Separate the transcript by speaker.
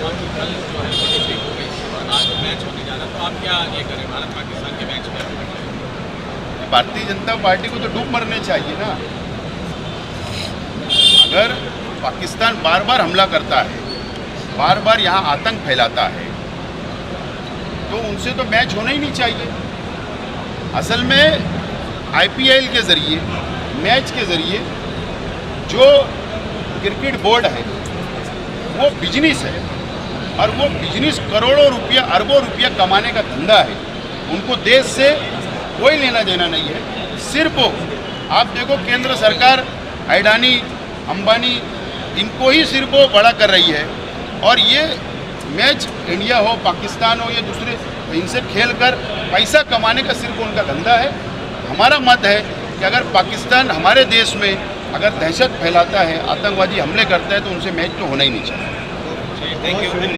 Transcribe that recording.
Speaker 1: हुआ कि कल जो है वोटिंग लीक हो गई और आज मैच होने जा रहा है, तो आप क्या ये करें भारत पाकिस्तान के मैच में?
Speaker 2: भारतीय जनता पार्टी को तो डूब मरने चाहिए ना। अगर पाकिस्तान बार बार हमला करता है, बार बार यहाँ आतंक फैलाता है, तो उनसे तो मैच होना ही नहीं चाहिए। असल में आईपीएल के ज़रिए, मैच के ज़रिए जो क्रिकेट बोर्ड है वो बिजनेस है, और वो बिजनेस करोड़ों रुपया, अरबों रुपया कमाने का धंधा है। उनको देश से कोई लेना देना नहीं है। सिर्फ आप देखो, केंद्र सरकार अडानी, अंबानी, इनको ही सिर्फ वो बड़ा कर रही है, और ये मैच इंडिया हो, पाकिस्तान हो, ये दूसरे इनसे खेल कर पैसा कमाने का सिर्फ उनका धंधा है। हमारा मत है कि अगर पाकिस्तान हमारे देश में अगर दहशत फैलाता है, आतंकवादी हमले करता है, तो उनसे मैच तो होना ही नहीं चाहिए।
Speaker 1: Thank you.